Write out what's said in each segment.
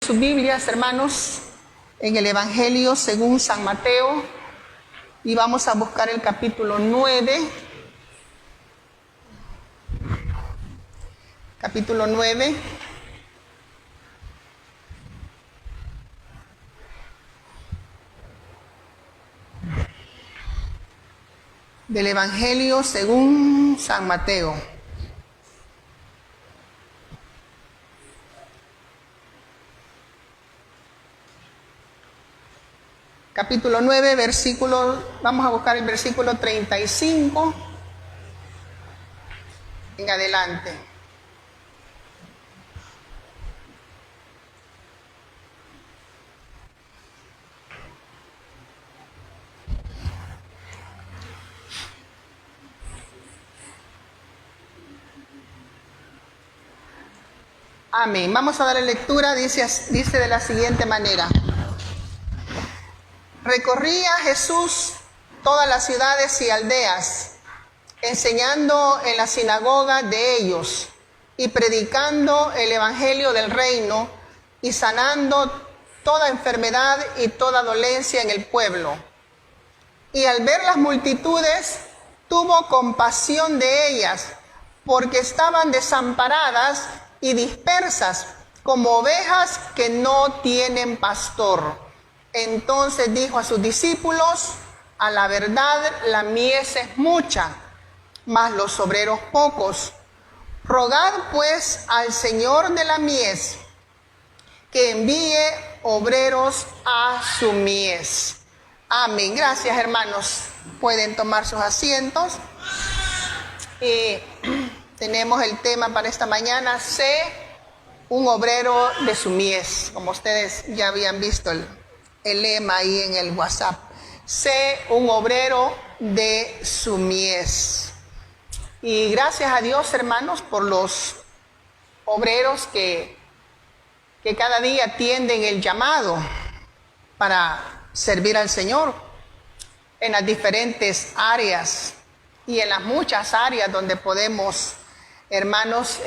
Sus Biblias, hermanos, en el Evangelio según San Mateo, y vamos a buscar el capítulo 9. Capítulo 9. Del Evangelio según San Mateo. Capítulo 9, vamos a buscar el versículo 35 en adelante. Amén. Vamos a darle lectura, dice de la siguiente manera. Recorría Jesús todas las ciudades y aldeas, enseñando en la sinagoga de ellos y predicando el evangelio del reino y sanando toda enfermedad y toda dolencia en el pueblo. Y al ver las multitudes, tuvo compasión de ellas, porque estaban desamparadas y dispersas como ovejas que no tienen pastor. Entonces dijo a sus discípulos: a la verdad la mies es mucha, mas los obreros pocos. Rogad pues al Señor de la mies que envíe obreros a su mies. Amén. Gracias, hermanos. Pueden tomar sus asientos. Tenemos el tema para esta mañana: sé un obrero de su mies. Como ustedes ya habían visto el lema ahí en el WhatsApp. Sé un obrero de su mies. Y gracias a Dios, hermanos, por los obreros que cada día atienden el llamado para servir al Señor en las diferentes áreas y en las muchas áreas donde podemos, hermanos,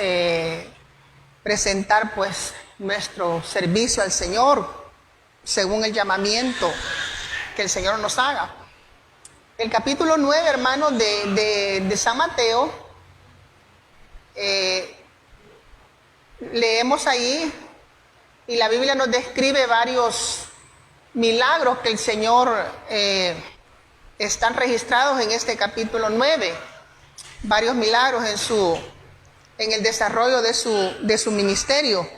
presentar pues nuestro servicio al Señor según el llamamiento que el Señor nos haga. El capítulo 9, hermanos, de San Mateo, leemos ahí, y la Biblia nos describe varios milagros que el Señor están registrados en este capítulo 9. Varios milagros en el desarrollo de su ministerio.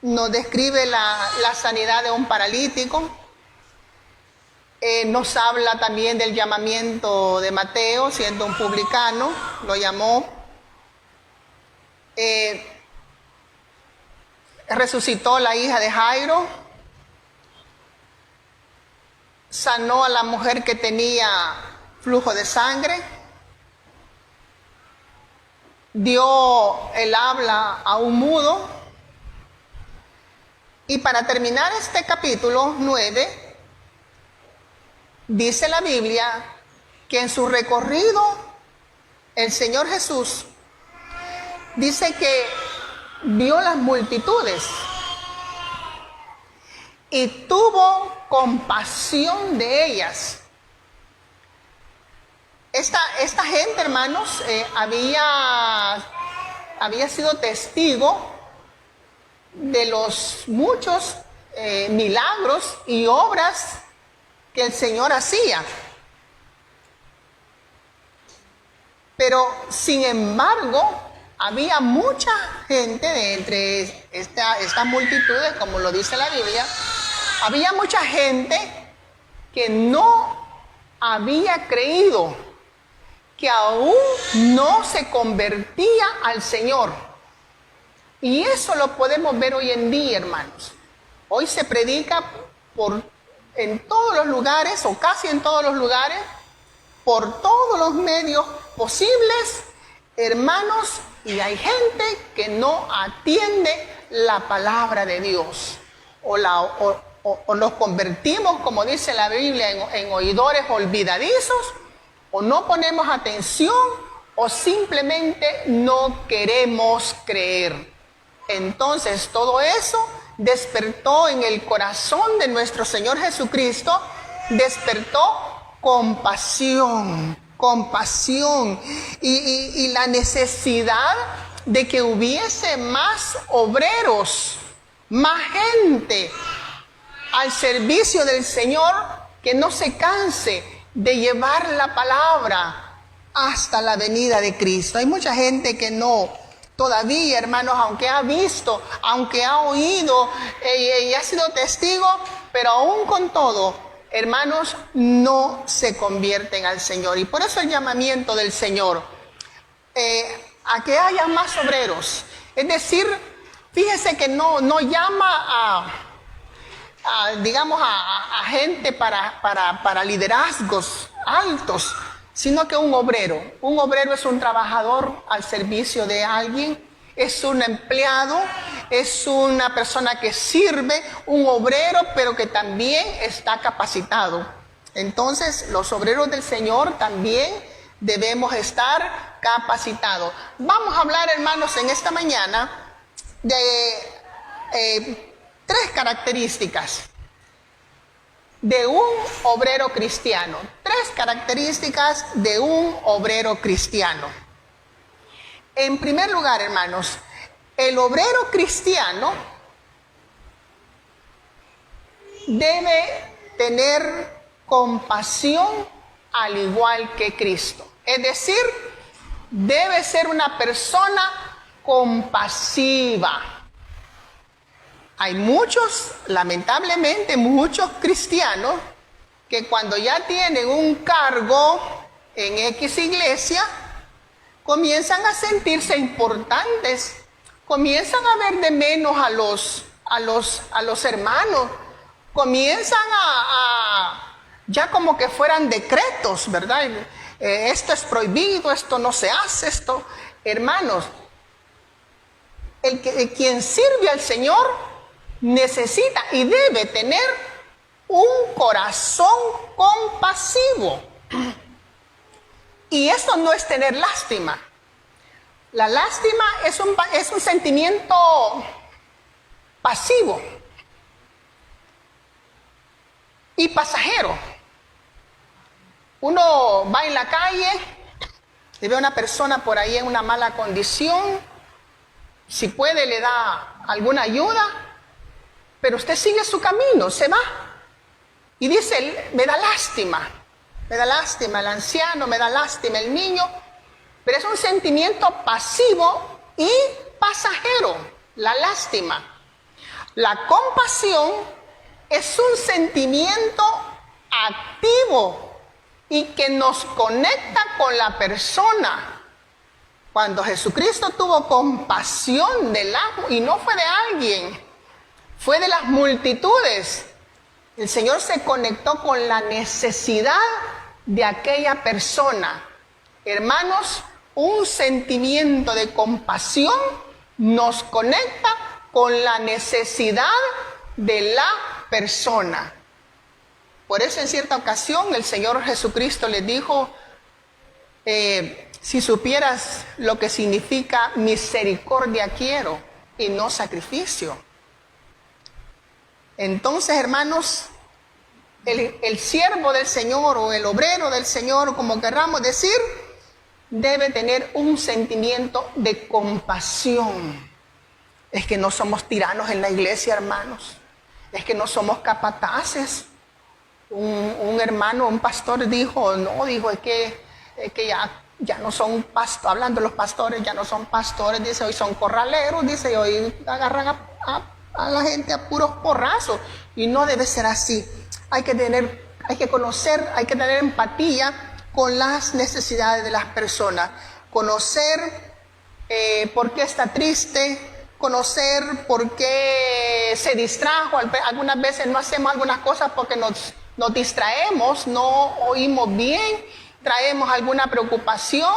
Nos describe la sanidad de un paralítico. Nos habla también del llamamiento de Mateo, siendo un publicano, lo llamó. Resucitó la hija de Jairo. Sanó a la mujer que tenía flujo de sangre. Dio el habla a un mudo. Y para terminar este capítulo 9, dice la Biblia que en su recorrido el Señor Jesús dice que vio las multitudes y tuvo compasión de ellas. Esta gente, hermanos, había sido testigo de los muchos milagros y obras que el Señor hacía. Pero, sin embargo, había mucha gente de entre estas multitudes, como lo dice la Biblia, había mucha gente que no había creído, que aún no se convertía al Señor. Y eso lo podemos ver hoy en día, hermanos. Hoy se predica en todos los lugares, o casi en todos los lugares, por todos los medios posibles, hermanos, y hay gente que no atiende la palabra de Dios. O nos convertimos, como dice la Biblia, en oidores olvidadizos, o no ponemos atención, o simplemente no queremos creer. Entonces todo eso despertó en el corazón de nuestro Señor Jesucristo, despertó compasión y la necesidad de que hubiese más obreros, más gente al servicio del Señor, que no se canse de llevar la palabra hasta la venida de Cristo. Hay mucha gente que no, todavía, hermanos, aunque ha visto, aunque ha oído y ha sido testigo, pero aún con todo, hermanos, no se convierten al Señor. Y por eso el llamamiento del Señor a que haya más obreros. Es decir, fíjese que no llama a gente para liderazgos altos, sino que un obrero es un trabajador al servicio de alguien, es un empleado, es una persona que sirve, un obrero, pero que también está capacitado. Entonces, los obreros del Señor también debemos estar capacitados. Vamos a hablar, hermanos, en esta mañana de 3 características de un obrero cristiano. 3 características de un obrero cristiano. En primer lugar, hermanos, el obrero cristiano debe tener compasión al igual que Cristo. Es decir, debe ser una persona compasiva. Hay muchos, lamentablemente, muchos cristianos que cuando ya tienen un cargo en X iglesia, comienzan a sentirse importantes, comienzan a ver de menos a los hermanos, comienzan ya como que fueran decretos, ¿verdad? Esto es prohibido, esto no se hace, esto. Hermanos, quien sirve al Señor necesita y debe tener un corazón compasivo. Y eso no es tener lástima. La lástima es un sentimiento pasivo y pasajero. Uno va en la calle y ve a una persona por ahí en una mala condición, si puede le da alguna ayuda, pero usted sigue su camino, se va y dice, me da lástima el anciano, me da lástima el niño, pero es un sentimiento pasivo y pasajero, la lástima. La compasión es un sentimiento activo y que nos conecta con la persona. Cuando Jesucristo tuvo compasión y no fue de alguien, fue de las multitudes, el Señor se conectó con la necesidad de aquella persona. Hermanos, un sentimiento de compasión nos conecta con la necesidad de la persona. Por eso en cierta ocasión el Señor Jesucristo les dijo, si supieras lo que significa misericordia quiero y no sacrificio. Entonces, hermanos, el siervo del Señor o el obrero del Señor, como querramos decir, debe tener un sentimiento de compasión. Es que no somos tiranos en la iglesia, hermanos. Es que no somos capataces. Un hermano, un pastor dijo, es que ya no son pastores, hablando de los pastores, ya no son pastores, dice, hoy son corraleros, dice, y hoy agarran a la gente a puros porrazos. Y no debe ser así. Hay que conocer, hay que tener empatía con las necesidades de las personas. Conocer por qué está triste, conocer por qué se distrajo. Algunas veces no hacemos algunas cosas porque nos distraemos, no oímos bien, traemos alguna preocupación,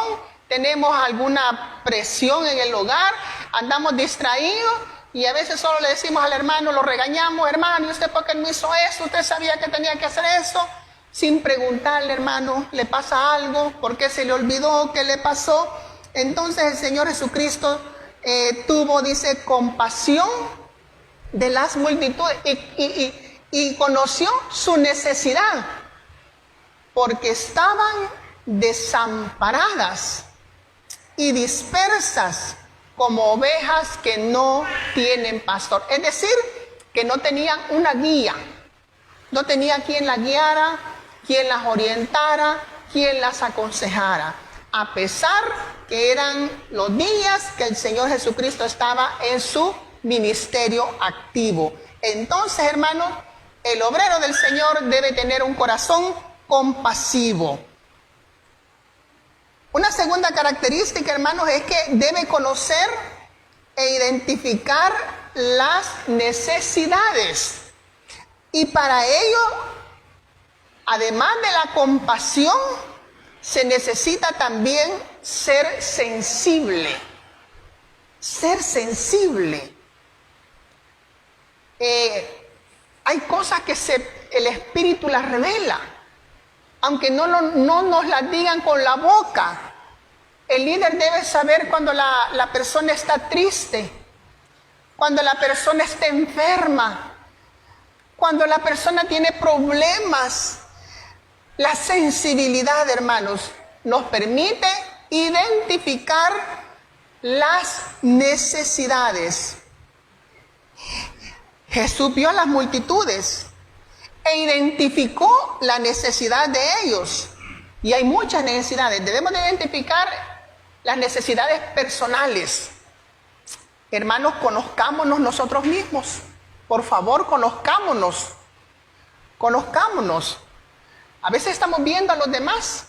tenemos alguna presión en el hogar, andamos distraídos y a veces solo le decimos al hermano, lo regañamos, hermano, ¿y usted por qué no hizo eso? ¿Usted sabía que tenía que hacer eso? Sin preguntarle, hermano, ¿le pasa algo? ¿Por qué se le olvidó? ¿Qué le pasó? Entonces el Señor Jesucristo tuvo, dice, compasión de las multitudes y conoció su necesidad, porque estaban desamparadas y dispersas como ovejas que no tienen pastor. Es decir, que no tenían una guía, no tenía quien las guiara, quien las orientara, quien las aconsejara, a pesar que eran los días que el Señor Jesucristo estaba en su ministerio activo. Entonces, hermanos, el obrero del Señor debe tener un corazón compasivo. Una segunda característica, hermanos, es que debe conocer e identificar las necesidades. Y para ello, además de la compasión, se necesita también ser sensible. Ser sensible. Hay cosas que el Espíritu las revela, aunque no nos las digan con la boca. El líder debe saber cuando la persona está triste, cuando la persona está enferma, cuando la persona tiene problemas. La sensibilidad, hermanos, nos permite identificar las necesidades. Jesús vio a las multitudes e identificó la necesidad de ellos. Y hay muchas necesidades. Debemos de identificar las necesidades personales. Hermanos, conozcámonos nosotros mismos. Por favor, conozcámonos. Conozcámonos. A veces estamos viendo a los demás.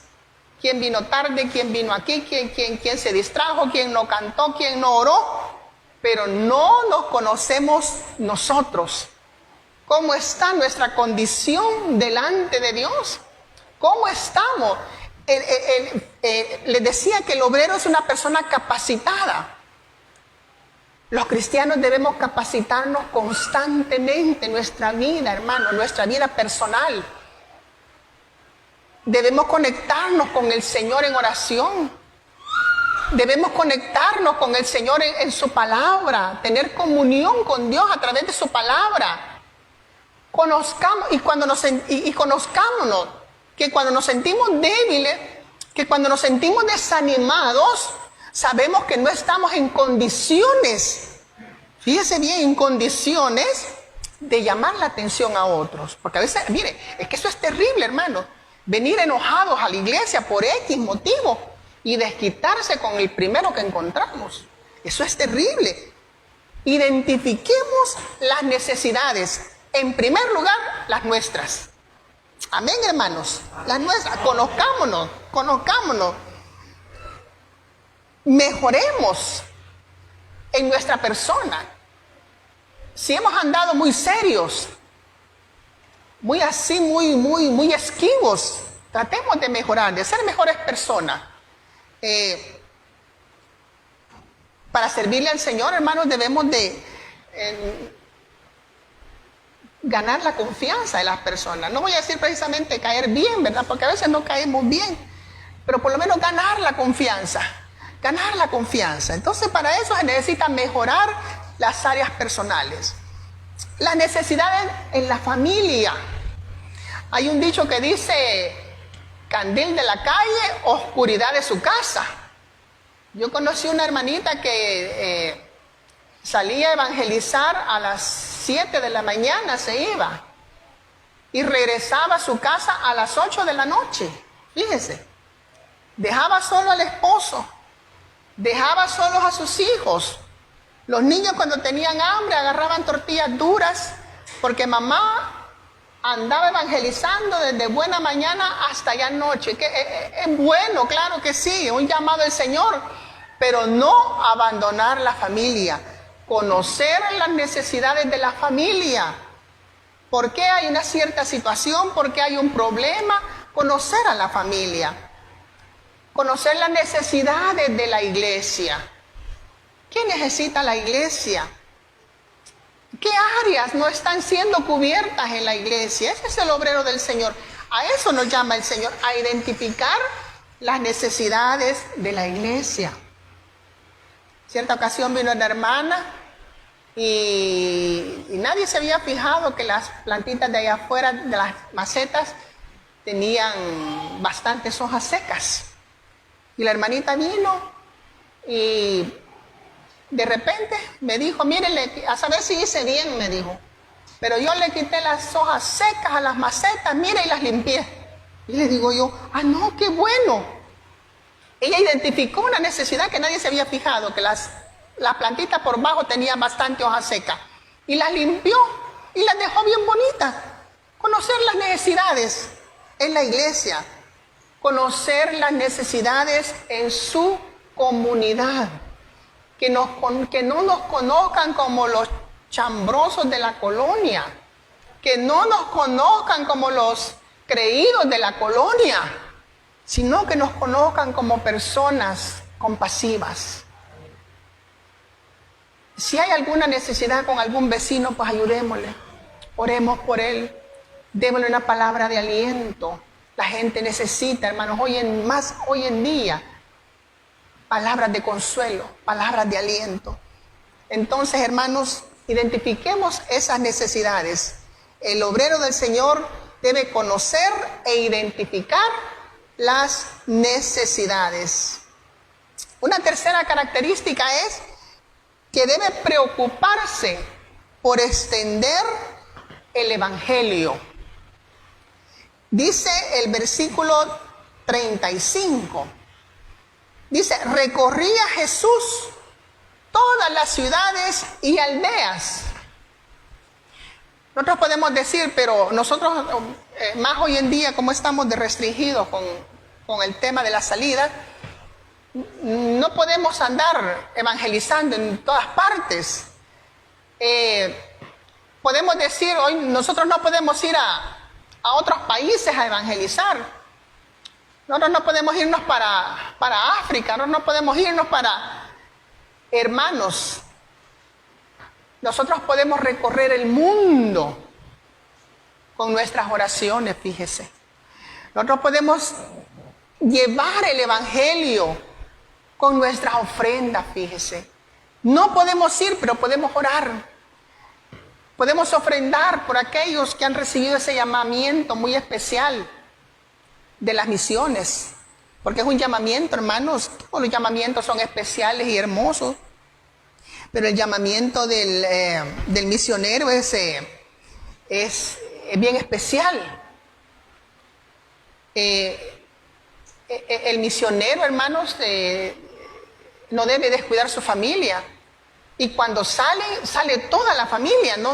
Quién vino tarde, quién vino aquí, quién se distrajo, quién no cantó, quién no oró. Pero no nos conocemos nosotros. ¿Cómo está nuestra condición delante de Dios? ¿Cómo estamos? Les decía que el obrero es una persona capacitada. Los cristianos debemos capacitarnos constantemente en nuestra vida, hermano, nuestra vida personal. Debemos conectarnos con el Señor en oración. Debemos conectarnos con el Señor en su palabra, tener comunión con Dios a través de su palabra. Conozcamos y conozcámonos que cuando nos sentimos débiles, que cuando nos sentimos desanimados, sabemos que no estamos en condiciones, fíjese bien, en condiciones de llamar la atención a otros. Porque a veces, mire, es que eso es terrible, hermano, venir enojados a la iglesia por X motivo y desquitarse con el primero que encontramos. Eso es terrible. Identifiquemos las necesidades. En primer lugar, las nuestras. Amén, hermanos. Las nuestras. Conozcámonos. Mejoremos en nuestra persona. Si hemos andado muy serios, muy así, muy esquivos, tratemos de mejorar, de ser mejores personas. Para servirle al Señor, hermanos, debemos de ganar la confianza de las personas. No voy a decir precisamente caer bien, ¿verdad? Porque a veces no caemos bien, pero por lo menos ganar la confianza. Ganar la confianza. Entonces, para eso se necesita mejorar las áreas personales. Las necesidades en la familia. Hay un dicho que dice: candil de la calle, oscuridad de su casa. Yo conocí una hermanita que salía a evangelizar a las 7 de la mañana, se iba y regresaba a su casa a las 8 de la noche. Fíjese, dejaba solo al esposo, dejaba solos a sus hijos. Los niños, cuando tenían hambre, agarraban tortillas duras porque mamá andaba evangelizando desde buena mañana hasta ya noche. Que es bueno, claro que sí, un llamado del Señor, pero no abandonar la familia. Conocer las necesidades de la familia. ¿Por qué hay una cierta situación? ¿Por qué hay un problema? Conocer a la familia. Conocer las necesidades de la iglesia. ¿Qué necesita la iglesia? ¿Qué áreas no están siendo cubiertas en la iglesia? Ese es el obrero del Señor. A eso nos llama el Señor, a identificar las necesidades de la iglesia. Cierta ocasión vino una hermana y nadie se había fijado que las plantitas de allá afuera, de las macetas, tenían bastantes hojas secas. Y la hermanita vino y de repente me dijo, mire, a saber si hice bien, me dijo. Pero yo le quité las hojas secas a las macetas, mire, y las limpié. Y le digo yo, no, qué bueno. Ella identificó una necesidad que nadie se había fijado, que las plantitas por bajo tenían bastante hoja seca. Y las limpió y las dejó bien bonitas. Conocer las necesidades en la iglesia, conocer las necesidades en su comunidad. Que no nos conozcan como los chambrosos de la colonia, que no nos conozcan como los creídos de la colonia, sino que nos conozcan como personas compasivas. Si hay alguna necesidad con algún vecino, pues ayudémosle, oremos por él, démosle una palabra de aliento. La gente necesita, hermanos, hoy en día, palabras de consuelo, palabras de aliento. Entonces, hermanos, identifiquemos esas necesidades. El obrero del Señor debe conocer e identificar las necesidades. Una tercera característica es que debe preocuparse por extender el evangelio. Dice el versículo 35. Dice, recorría Jesús todas las ciudades y aldeas. Nosotros podemos decir, pero nosotros más hoy en día, como estamos de restringidos con el tema de la salida, no podemos andar evangelizando en todas partes. Podemos decir, hoy nosotros no podemos ir a otros países a evangelizar. Nosotros no podemos irnos para África, nosotros no podemos irnos para hermanos. Nosotros podemos recorrer el mundo con nuestras oraciones, fíjese. Nosotros podemos llevar el evangelio con nuestras ofrendas, fíjese. No podemos ir, pero podemos orar. Podemos ofrendar por aquellos que han recibido ese llamamiento muy especial de las misiones. Porque es un llamamiento, hermanos. Todos los llamamientos son especiales y hermosos. Pero el llamamiento del misionero es bien especial. El misionero, hermanos, no debe descuidar su familia. Y cuando sale toda la familia. No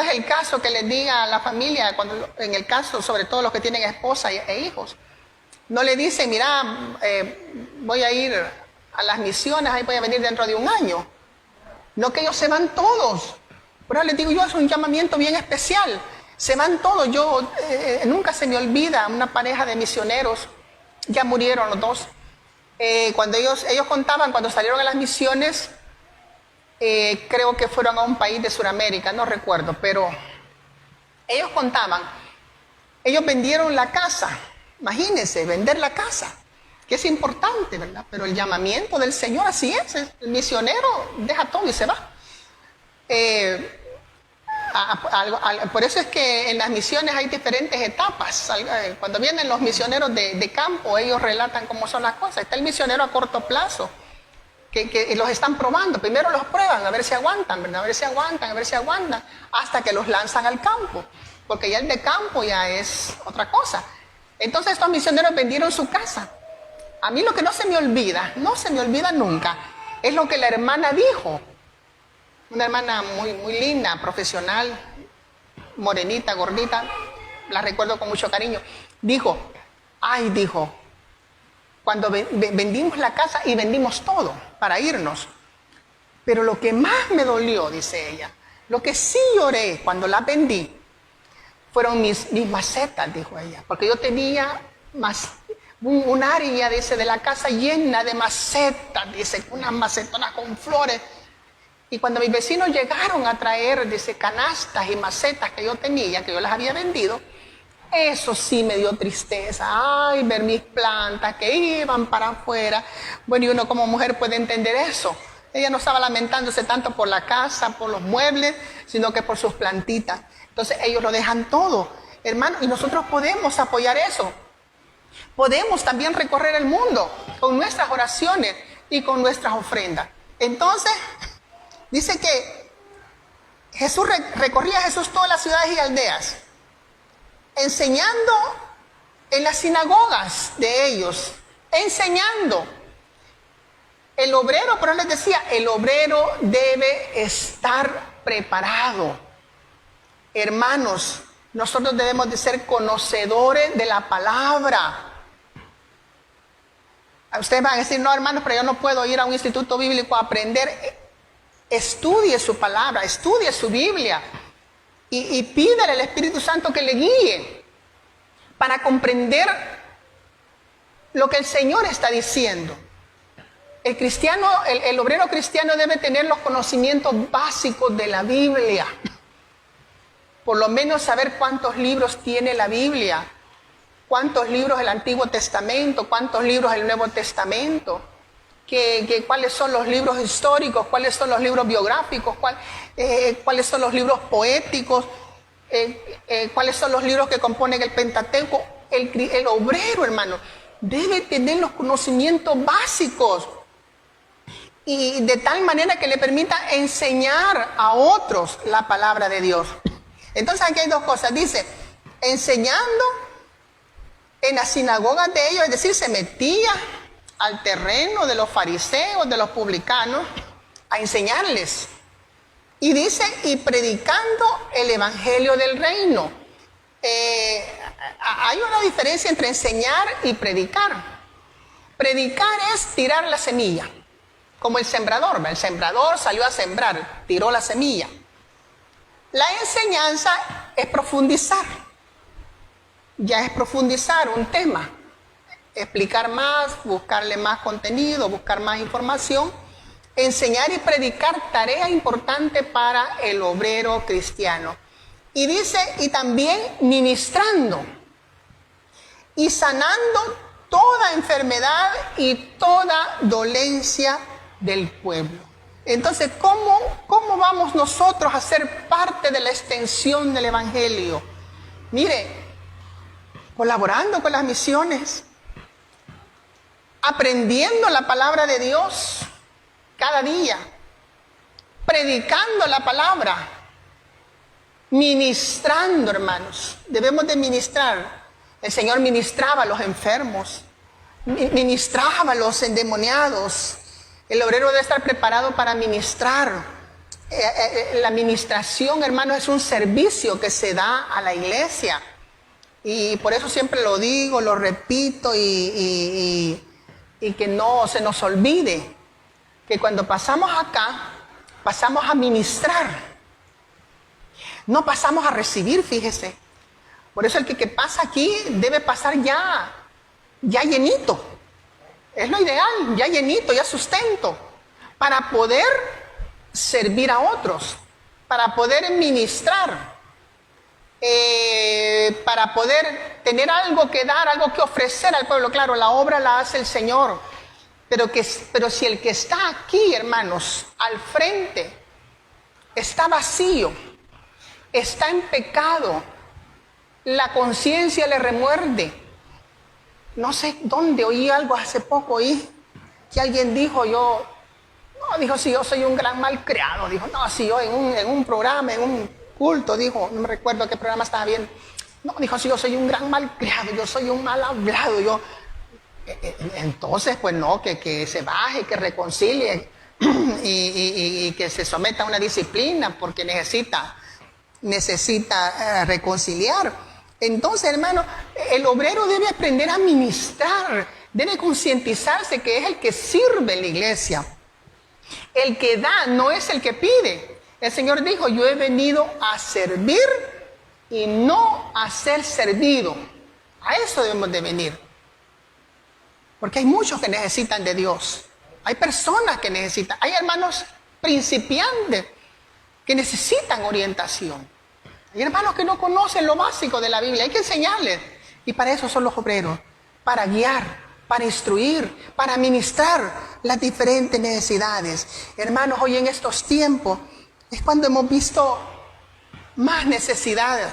es el caso que les diga a la familia, en el caso, sobre todo los que tienen esposa e hijos. No le dicen, mira, voy a ir a las misiones, ahí voy a venir dentro de un año. No, que ellos se van todos. Pero les digo yo, es un llamamiento bien especial. Se van todos. Yo nunca se me olvida una pareja de misioneros, ya murieron los dos. Cuando ellos contaban, cuando salieron a las misiones, creo que fueron a un país de Sudamérica, no recuerdo, pero ellos contaban, ellos vendieron la casa. Imagínense, vender la casa, que es importante, ¿verdad? Pero el llamamiento del Señor así es. El misionero deja todo y se va. Por eso es que en las misiones hay diferentes etapas. Cuando vienen los misioneros de campo, ellos relatan cómo son las cosas. Está el misionero a corto plazo, que los están probando. Primero los prueban a ver si aguantan, ¿verdad? A ver si aguantan, hasta que los lanzan al campo. Porque ya el de campo ya es otra cosa. Entonces estos misioneros vendieron su casa. A mí lo que no se me olvida nunca, es lo que la hermana dijo. Una hermana muy, muy linda, profesional, morenita, gordita, la recuerdo con mucho cariño. Dijo, cuando vendimos la casa y vendimos todo para irnos. Pero lo que más me dolió, dice ella, lo que sí lloré cuando la vendí, fueron mis macetas, dijo ella. Porque yo tenía un área, dice, de la casa llena de macetas, dice, unas macetonas con flores. Y cuando mis vecinos llegaron a traer, dice, canastas y macetas que yo tenía, que yo las había vendido, Eso sí me dio tristeza. Ay, ver mis plantas que iban para afuera. Bueno, y uno como mujer puede entender eso. Ella no estaba lamentándose tanto por la casa, por los muebles, sino que por sus plantitas. Entonces ellos lo dejan todo, hermano, y nosotros podemos apoyar eso. Podemos también recorrer el mundo con nuestras oraciones y con nuestras ofrendas. Entonces, dice que recorría Jesús todas las ciudades y aldeas, enseñando en las sinagogas de ellos, enseñando. El obrero, pero les decía, el obrero debe estar preparado. Hermanos, nosotros debemos de ser conocedores de la palabra. Ustedes van a decir, no, hermanos, pero yo no puedo ir a un instituto bíblico a aprender. Estudie su palabra, estudie su Biblia y pídale al Espíritu Santo que le guíe para comprender lo que el Señor está diciendo. El cristiano, el obrero cristiano debe tener los conocimientos básicos de la Biblia. Por lo menos saber cuántos libros tiene la Biblia, cuántos libros del Antiguo Testamento, cuántos libros del Nuevo Testamento, cuáles son los libros históricos, cuáles son los libros biográficos, cuáles son los libros poéticos, cuáles son los libros que componen el Pentateuco. El obrero, hermano, debe tener los conocimientos básicos y de tal manera que le permita enseñar a otros la palabra de Dios. Entonces aquí hay dos cosas. Dice, enseñando en las sinagogas de ellos, es decir, se metía al terreno de los fariseos, de los publicanos, a enseñarles. Y dice, y predicando el evangelio del reino. Hay una diferencia entre enseñar y predicar. Predicar es tirar la semilla, como el sembrador. El sembrador salió a sembrar, tiró la semilla. La enseñanza es profundizar. Ya es profundizar un tema, explicar más, buscarle más contenido, buscar más información. Enseñar y predicar, tarea importante para el obrero cristiano. Y dice, y también ministrando y sanando toda enfermedad y toda dolencia del pueblo. Entonces, ¿cómo vamos nosotros a ser parte de la extensión del evangelio? Mire, colaborando con las misiones, aprendiendo la palabra de Dios cada día, predicando la palabra, ministrando, hermanos. Debemos de ministrar. El Señor ministraba a los enfermos, ministraba a los endemoniados. El obrero debe estar preparado para ministrar. La ministración, hermanos, es un servicio que se da a la iglesia. Y por eso siempre lo digo, lo repito y que no se nos olvide que cuando pasamos acá, pasamos a ministrar. No pasamos a recibir, fíjese. Por eso el que pasa aquí debe pasar ya llenito. Es lo ideal, ya llenito, ya sustento, para poder servir a otros, para poder ministrar, para poder tener algo que dar, algo que ofrecer al pueblo. Claro, la obra la hace el Señor, pero si el que está aquí, hermanos, al frente, está vacío, está en pecado, la conciencia le remuerde. No sé dónde oí algo hace poco, oí que alguien dijo, si yo soy un gran malcriado, dijo, no, si yo en un programa, en un culto, dijo, no me recuerdo qué programa estaba viendo, no, dijo, si yo soy un gran malcriado, yo soy un mal hablado, entonces, pues no, que se baje, que reconcilie y que se someta a una disciplina porque necesita reconciliar. Entonces, hermano, el obrero debe aprender a ministrar, debe concientizarse que es el que sirve en la iglesia. El que da no es el que pide. El Señor dijo, yo he venido a servir y no a ser servido. A eso debemos de venir. Porque hay muchos que necesitan de Dios. Hay personas que necesitan. Hay hermanos principiantes que necesitan orientación. Hay hermanos que no conocen lo básico de la Biblia, hay que enseñarles. Y para eso son los obreros, para guiar, para instruir, para ministrar las diferentes necesidades. Hermanos, hoy en estos tiempos es cuando hemos visto más necesidad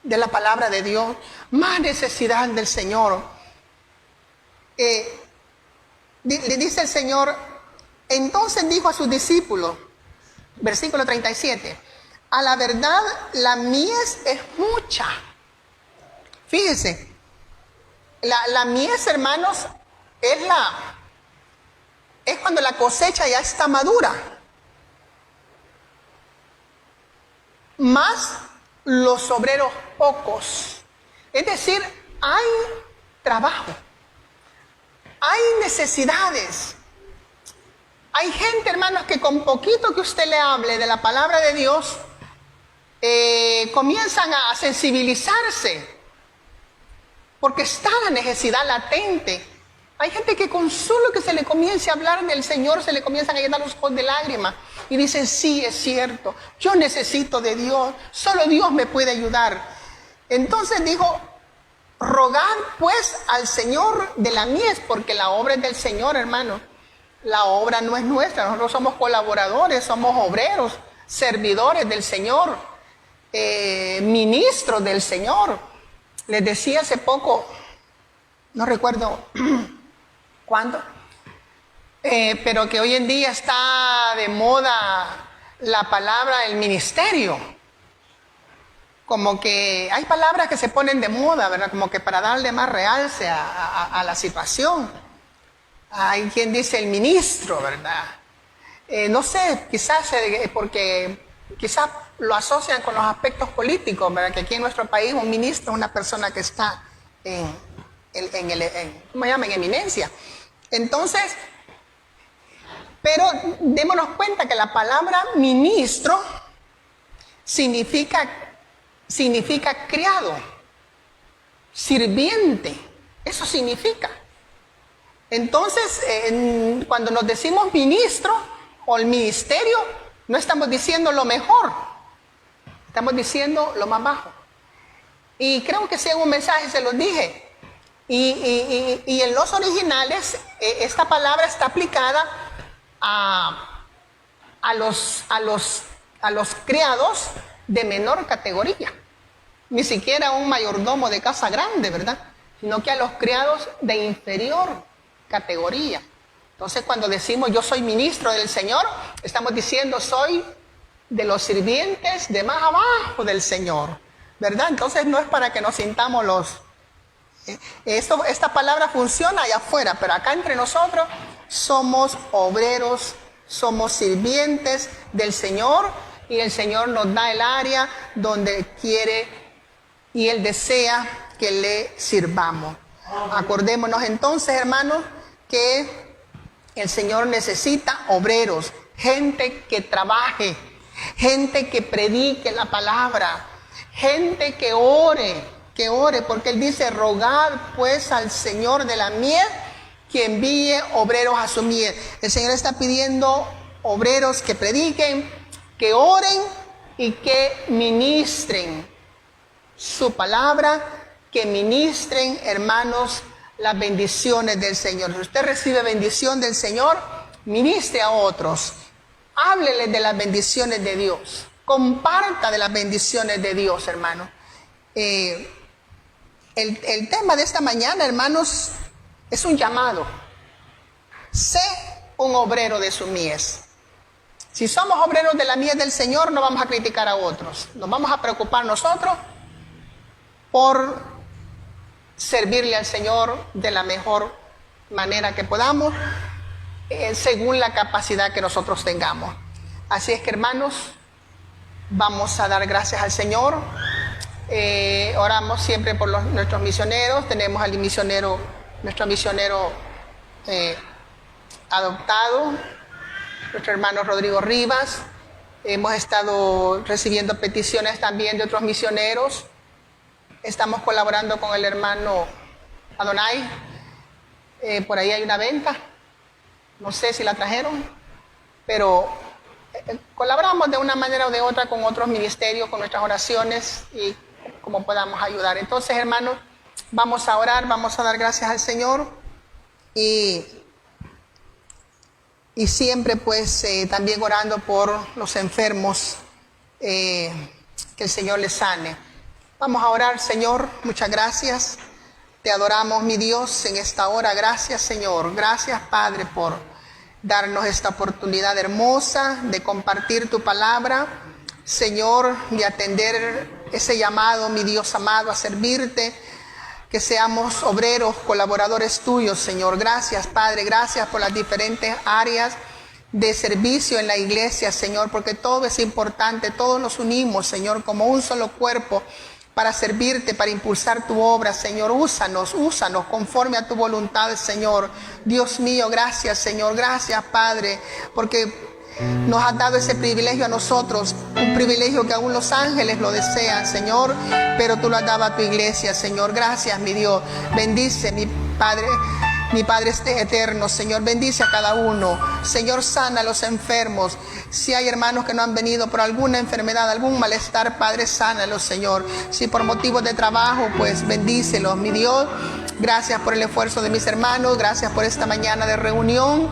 de la palabra de Dios, más necesidad del Señor. Le dice el Señor, entonces dijo a sus discípulos, versículo 37, a la verdad la mies es mucha. Fíjense, la mies, hermanos, es cuando la cosecha ya está madura. Más los obreros pocos. Es decir, hay trabajo, hay necesidades. Hay gente, hermanos, que con poquito que usted le hable de la palabra de Dios, comienzan a sensibilizarse, porque está la necesidad latente. Hay gente que con solo que se le comience a hablar del Señor, se le comienzan a llenar los ojos de lágrimas y dicen, sí, es cierto, yo necesito de Dios, solo Dios me puede ayudar. Entonces dijo, rogad pues al Señor de la mies, porque la obra es del Señor, hermano. La obra no es nuestra, nosotros somos colaboradores, somos obreros, servidores del Señor, ministros del Señor. Les decía hace poco, no recuerdo cuándo, pero que hoy en día está de moda la palabra el ministerio. Como que hay palabras que se ponen de moda, ¿verdad? Como que para darle más realce a la situación. Hay quien dice el ministro, ¿verdad? No sé, quizás porque quizás lo asocian con los aspectos políticos, ¿verdad? Que aquí en nuestro país un ministro es una persona que está ¿cómo se llama? En eminencia. Entonces, pero démonos cuenta que la palabra ministro significa criado, sirviente, eso significa. Entonces, cuando nos decimos ministro o el ministerio, no estamos diciendo lo mejor, estamos diciendo lo más bajo. Y creo que si en un mensaje se los dije. Y en los originales, esta palabra está aplicada a los criados de menor categoría. Ni siquiera a un mayordomo de casa grande, ¿verdad? Sino que a los criados de inferior categoría. Entonces, cuando decimos yo soy ministro del Señor, estamos diciendo soy de los sirvientes de más abajo del Señor, ¿verdad? Entonces no es para que nos sintamos esta palabra funciona allá afuera, pero acá entre nosotros somos obreros, somos sirvientes del Señor, y el Señor nos da el área donde quiere y Él desea que le sirvamos. Acordémonos entonces, hermanos, que el Señor necesita obreros, gente que trabaje, gente que predique la palabra, gente que ore, porque Él dice, rogad pues al Señor de la mies que envíe obreros a su mies. El Señor está pidiendo obreros que prediquen, que oren y que ministren su palabra, que ministren, hermanos, las bendiciones del Señor. Si usted recibe bendición del Señor, ministre a otros, háblele de las bendiciones de Dios, comparta de las bendiciones de Dios, hermano. El tema de esta mañana, hermanos, es un llamado. Sé un obrero de su mies. Si somos obreros de la mies del Señor, no vamos a criticar a otros. Nos vamos a preocupar nosotros por servirle al Señor de la mejor manera que podamos, según la capacidad que nosotros tengamos. Así es que, hermanos, vamos a dar gracias al Señor. Oramos siempre por nuestros misioneros. Tenemos al misionero, nuestro misionero adoptado, nuestro hermano Rodrigo Rivas. Hemos estado recibiendo peticiones también de otros misioneros. Estamos colaborando con el hermano Adonai. Por ahí hay una venta. No sé si la trajeron, pero colaboramos de una manera o de otra con otros ministerios, con nuestras oraciones y como podamos ayudar. Entonces, hermanos, vamos a orar, vamos a dar gracias al Señor y siempre pues también orando por los enfermos, que el Señor les sane. Vamos a orar. Señor, muchas gracias. Te adoramos, mi Dios, en esta hora. Gracias, Señor. Gracias, Padre, por darnos esta oportunidad hermosa de compartir tu palabra. Señor, de atender ese llamado, mi Dios amado, a servirte. Que seamos obreros, colaboradores tuyos, Señor. Gracias, Padre. Gracias por las diferentes áreas de servicio en la iglesia, Señor, porque todo es importante. Todos nos unimos, Señor, como un solo cuerpo para servirte, para impulsar tu obra, Señor. Úsanos conforme a tu voluntad, Señor. Dios mío, gracias, Señor. Gracias, Padre, porque nos has dado ese privilegio a nosotros, un privilegio que aún los ángeles lo desean, Señor, pero tú lo has dado a tu iglesia, Señor. Gracias, mi Dios. Bendice, mi Padre eterno, Señor. Bendice a cada uno. Señor, sana a los enfermos. Si hay hermanos que no han venido por alguna enfermedad, algún malestar, Padre, sánalos, Señor. Si por motivos de trabajo, pues bendícelos, mi Dios. Gracias por el esfuerzo de mis hermanos. Gracias por esta mañana de reunión.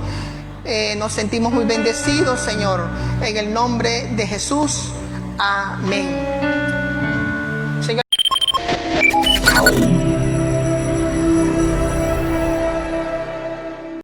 Nos sentimos muy bendecidos, Señor. En el nombre de Jesús. Amén.